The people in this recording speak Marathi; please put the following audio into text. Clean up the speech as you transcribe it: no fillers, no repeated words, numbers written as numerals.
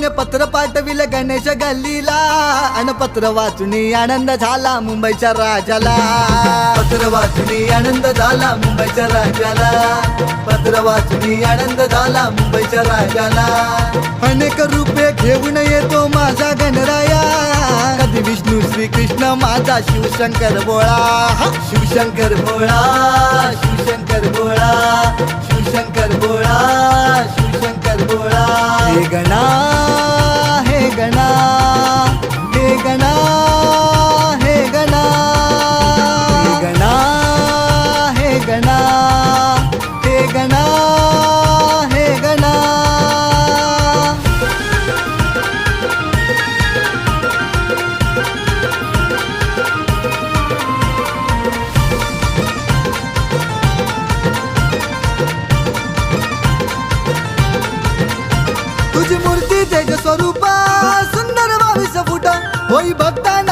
मुंबईने पत्र पाठविलं गणेश गल्लीला अन पत्र वाचुनी आनंद झाला मुंबईच्या राजाला. पत्र वाचुनी आनंद झाला मुंबईच्या राजाला. पत्र वाचुनी आनंद झाला मुंबईच्या राजाला. अनेक रूपे घेऊन येतो माझा गणराया, कधी विष्णू श्री कृष्ण माझा शिवशंकर भोळा. शिवशंकर भोळा, शिवशंकर भोळा, शिवशंकर भोळा, शिवशंकर भोळा. हे गणा, हे गणा, हे गणा, हे गणा, हे गणा, हे गणा, हे गणा, हे गणा. तुझी मूर्ती तेज स्वरूपा सुंदर 22 फुट होई भक्तांना